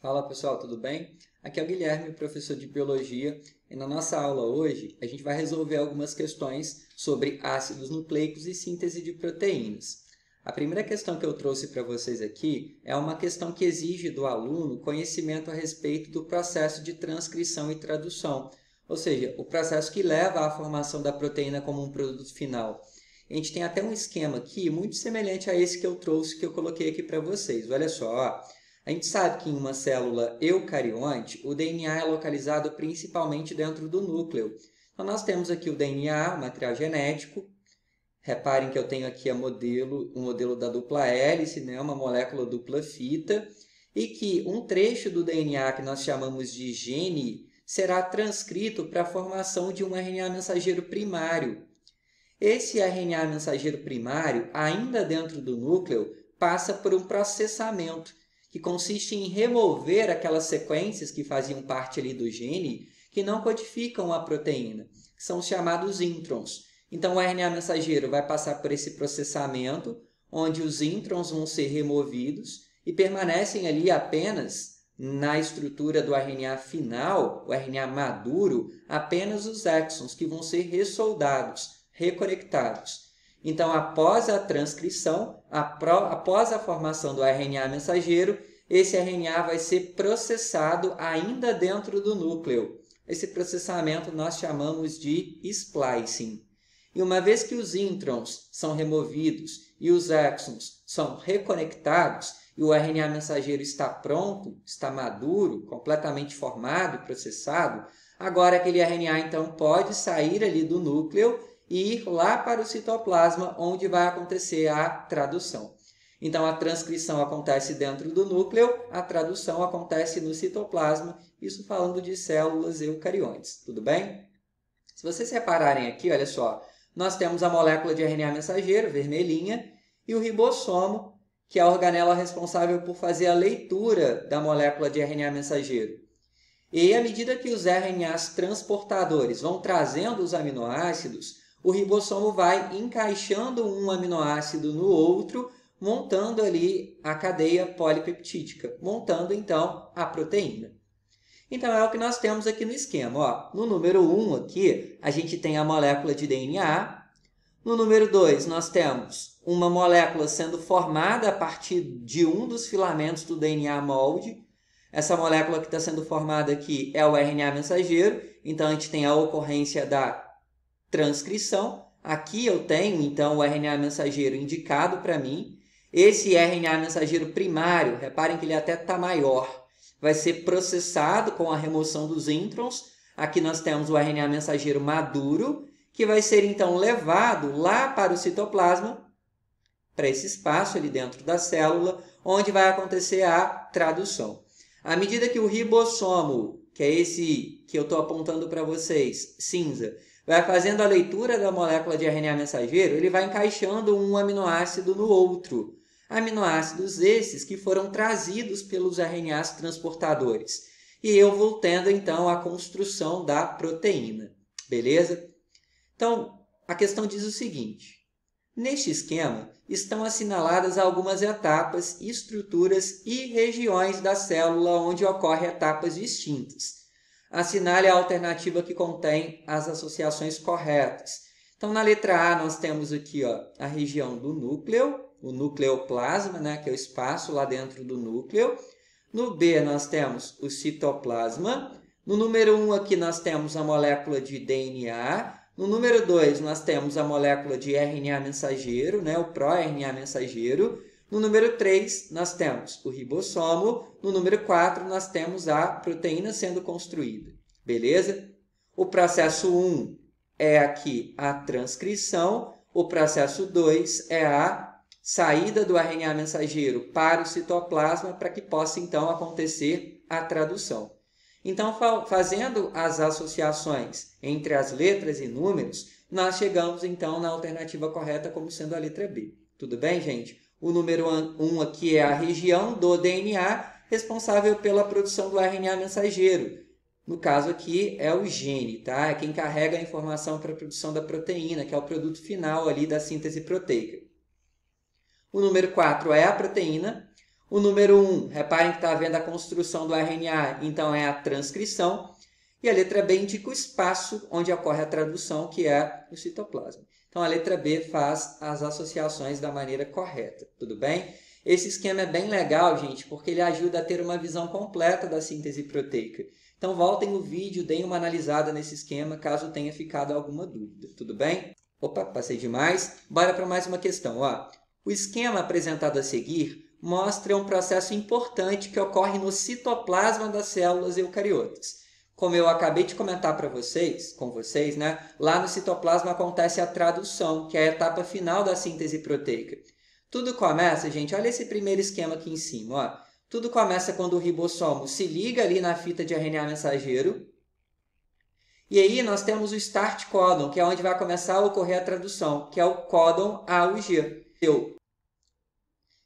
Fala pessoal, tudo bem? Aqui é o Guilherme, professor de Biologia, e na nossa aula hoje a gente vai resolver algumas questões sobre ácidos nucleicos e síntese de proteínas. A primeira questão que eu trouxe para vocês aqui é uma questão que exige do aluno conhecimento a respeito do processo de transcrição e tradução, ou seja, o processo que leva à formação da proteína como um produto final. A gente tem até um esquema aqui muito semelhante a esse que eu trouxe, que eu coloquei aqui para vocês. Olha só, ó. A gente sabe que em uma célula eucarionte, o DNA é localizado principalmente dentro do núcleo. Então, nós temos aqui o DNA, o material genético. Reparem que eu tenho aqui o modelo da dupla hélice, né? Uma molécula dupla fita, e que um trecho do DNA que nós chamamos de gene será transcrito para a formação de um RNA mensageiro primário. Esse RNA mensageiro primário, ainda dentro do núcleo, passa por um processamento, que consiste em remover aquelas sequências que faziam parte ali do gene que não codificam a proteína, que são os chamados introns. Então, o RNA mensageiro vai passar por esse processamento, onde os introns vão ser removidos e permanecem ali apenas na estrutura do RNA final, o RNA maduro, apenas os exons, que vão ser ressoldados, reconectados. Então, após a transcrição, após a formação do RNA mensageiro, esse RNA vai ser processado ainda dentro do núcleo. Esse processamento nós chamamos de splicing. E uma vez que os introns são removidos e os exons são reconectados e o RNA mensageiro está pronto, está maduro, completamente formado e processado, agora aquele RNA então pode sair ali do núcleo e ir lá para o citoplasma, onde vai acontecer a tradução. Então, a transcrição acontece dentro do núcleo, a tradução acontece no citoplasma, isso falando de células eucariontes, tudo bem? Se vocês repararem aqui, olha só, nós temos a molécula de RNA mensageiro, vermelhinha, e o ribossomo, que é a organela responsável por fazer a leitura da molécula de RNA mensageiro. E à medida que os RNAs transportadores vão trazendo os aminoácidos, o ribossomo vai encaixando um aminoácido no outro, montando ali a cadeia polipeptídica, montando então a proteína. Então é o que nós temos aqui no esquema. Ó. No número 1 aqui, a gente tem a molécula de DNA. No número 2, nós temos uma molécula sendo formada a partir de um dos filamentos do DNA molde. Essa molécula que está sendo formada aqui é o RNA mensageiro, então a gente tem a ocorrência da transcrição. Aqui eu tenho, então, o RNA mensageiro indicado para mim. Esse RNA mensageiro primário, reparem que ele até está maior, vai ser processado com a remoção dos introns. Aqui nós temos o RNA mensageiro maduro, que vai ser, então, levado lá para o citoplasma, para esse espaço ali dentro da célula, onde vai acontecer a tradução. À medida que o ribossomo, que é esse que eu estou apontando para vocês, cinza, vai fazendo a leitura da molécula de RNA mensageiro, ele vai encaixando um aminoácido no outro. Aminoácidos esses que foram trazidos pelos RNAs transportadores. E eu vou tendo, então, a construção da proteína. Beleza? Então, a questão diz o seguinte. Neste esquema, estão assinaladas algumas etapas, estruturas e regiões da célula onde ocorrem etapas distintas. Assinale a alternativa que contém as associações corretas. Então, na letra A, nós temos aqui ó, a região do núcleo, o nucleoplasma, né, que é o espaço lá dentro do núcleo. No B, nós temos o citoplasma. No número 1 aqui, nós temos a molécula de DNA. No número 2, nós temos a molécula de RNA mensageiro, né, o pró-RNA mensageiro. No número 3, nós temos o ribossomo. No número 4, nós temos a proteína sendo construída. Beleza? O processo 1 é aqui a transcrição. O processo 2 é a saída do RNA mensageiro para o citoplasma para que possa, então, acontecer a tradução. Então, fazendo as associações entre as letras e números, nós chegamos, então, na alternativa correta como sendo a letra B. Tudo bem, gente? O número 1 aqui é a região do DNA responsável pela produção do RNA mensageiro. No caso aqui é o gene, tá? É quem carrega a informação para a produção da proteína, que é o produto final ali da síntese proteica. O número 4 é a proteína. O número 1, reparem que está havendo a construção do RNA, então é a transcrição. E a letra B indica o espaço onde ocorre a tradução, que é o citoplasma. Então, a letra B faz as associações da maneira correta, tudo bem? Esse esquema é bem legal, gente, porque ele ajuda a ter uma visão completa da síntese proteica. Então, voltem no vídeo, deem uma analisada nesse esquema, caso tenha ficado alguma dúvida, tudo bem? Opa, passei demais. Bora para mais uma questão. Ó. O esquema apresentado a seguir mostra um processo importante que ocorre no citoplasma das células eucariotas. Como eu acabei de comentar com vocês, né? Lá no citoplasma acontece a tradução, que é a etapa final da síntese proteica. Tudo começa, gente, olha esse primeiro esquema aqui em cima. Ó. Tudo começa quando o ribossomo se liga ali na fita de RNA mensageiro. E aí nós temos o start codon, que é onde vai começar a ocorrer a tradução, que é o códon A ao G.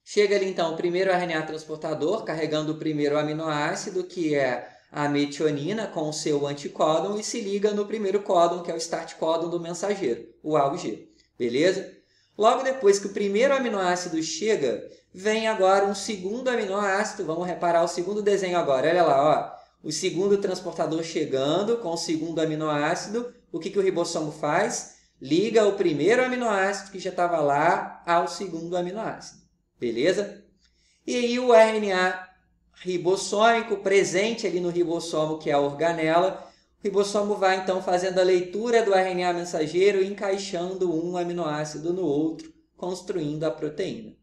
Chega ali então o primeiro RNA transportador, carregando o primeiro aminoácido, que é a metionina com o seu anticódon, e se liga no primeiro códon, que é o start códon do mensageiro, o A ao G. Beleza? Logo depois que o primeiro aminoácido chega, vem agora um segundo aminoácido. Vamos reparar o segundo desenho agora. Olha lá, ó. O segundo transportador chegando com o segundo aminoácido. O que o ribossomo faz? Liga o primeiro aminoácido que já estava lá ao segundo aminoácido. Beleza? E aí o RNA ribossômico presente ali no ribossomo, que é a organela, o ribossomo vai então fazendo a leitura do RNA mensageiro e encaixando um aminoácido no outro, construindo a proteína.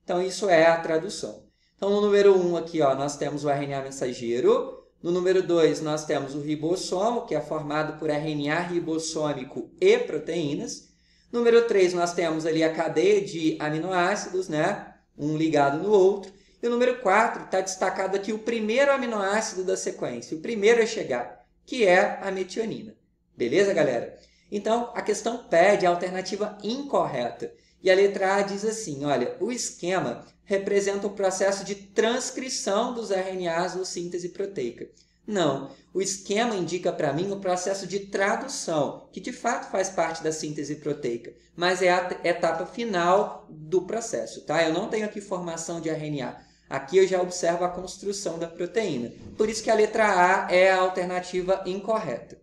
Então, isso é a tradução. Então, no número 1 aqui, ó, nós temos o RNA mensageiro. No número 2, nós temos o ribossomo, que é formado por RNA ribossômico e proteínas. Número 3, nós temos ali a cadeia de aminoácidos, né? Um ligado no outro. E o número 4 está destacado aqui o primeiro aminoácido da sequência, o primeiro a chegar, que é a metionina. Beleza, galera? Então, a questão pede a alternativa incorreta. E a letra A diz assim, olha, o esquema representa o processo de transcrição dos RNAs ou síntese proteica. Não, o esquema indica para mim o processo de tradução, que de fato faz parte da síntese proteica, mas é a etapa final do processo, tá? Eu não tenho aqui formação de RNA. Aqui eu já observo a construção da proteína. Por isso que a letra A é a alternativa incorreta.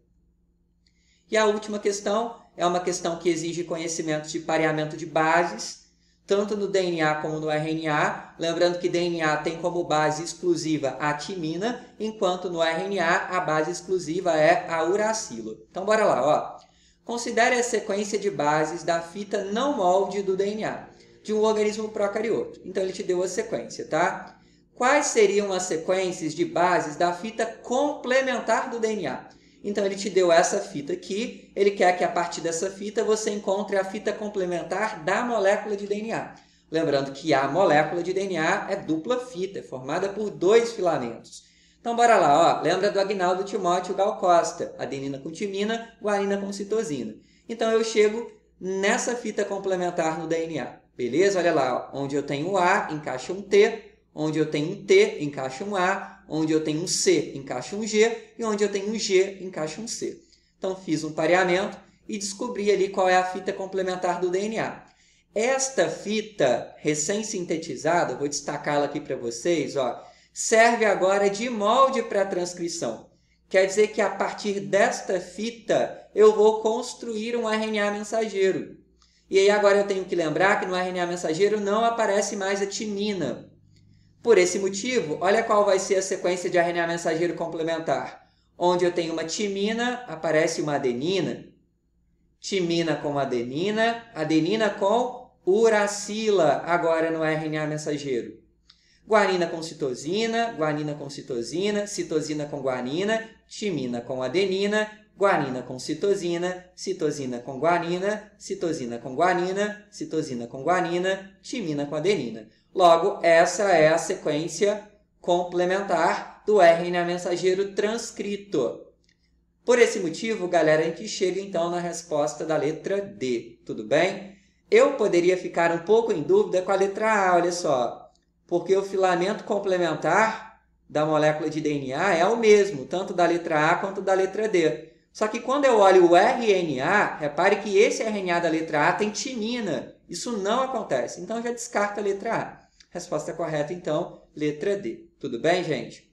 E a última questão é uma questão que exige conhecimento de pareamento de bases, tanto no DNA como no RNA. Lembrando que DNA tem como base exclusiva a timina, enquanto no RNA a base exclusiva é a uracila. Então, bora lá. Ó. Considere a sequência de bases da fita não molde do DNA de um organismo procarioto. Então, ele te deu a sequência, tá? Quais seriam as sequências de bases da fita complementar do DNA? Então, ele te deu essa fita aqui, ele quer que a partir dessa fita você encontre a fita complementar da molécula de DNA. Lembrando que a molécula de DNA é dupla fita, é formada por 2 filamentos. Então, bora lá. Ó. Lembra do Agnaldo Timóteo Gal Costa, adenina com timina, guanina com citosina. Então, eu chego nessa fita complementar no DNA. Beleza? Olha lá, ó. Onde eu tenho A, encaixa um T. Onde eu tenho um T, encaixa um A. Onde eu tenho um C, encaixa um G. E onde eu tenho um G, encaixa um C. Então, fiz um pareamento e descobri ali qual é a fita complementar do DNA. Esta fita recém-sintetizada, vou destacá-la aqui para vocês, ó, serve agora de molde para a transcrição. Quer dizer que a partir desta fita eu vou construir um RNA mensageiro. E aí agora eu tenho que lembrar que no RNA mensageiro não aparece mais a timina. Por esse motivo, olha qual vai ser a sequência de RNA mensageiro complementar. Onde eu tenho uma timina, aparece uma adenina. Timina com adenina, adenina com uracila, agora no RNA mensageiro. Guanina com citosina, citosina com guanina, timina com adenina, guanina com citosina, citosina com guanina, citosina com guanina, citosina com guanina, timina com adenina. Logo, essa é a sequência complementar do RNA mensageiro transcrito. Por esse motivo, galera, a gente chega então na resposta da letra D, tudo bem? Eu poderia ficar um pouco em dúvida com a letra A, olha só, porque o filamento complementar da molécula de DNA é o mesmo, tanto da letra A quanto da letra D. Só que quando eu olho o RNA, repare que esse RNA da letra A tem timina. Isso não acontece, então já descarta a letra A. Resposta correta, então, letra D. Tudo bem, gente?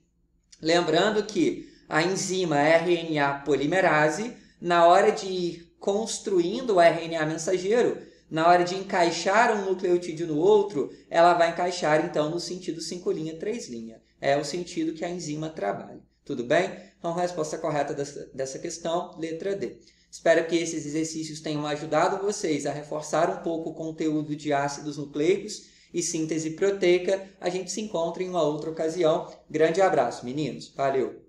Lembrando que a enzima RNA polimerase, na hora de ir construindo o RNA mensageiro, na hora de encaixar um nucleotídeo no outro, ela vai encaixar, então, no sentido 5', 3'. É o sentido que a enzima trabalha. Tudo bem? Então, a resposta correta dessa questão, letra D. Espero que esses exercícios tenham ajudado vocês a reforçar um pouco o conteúdo de ácidos nucleicos e síntese proteica. A gente se encontra em uma outra ocasião. Grande abraço, meninos. Valeu!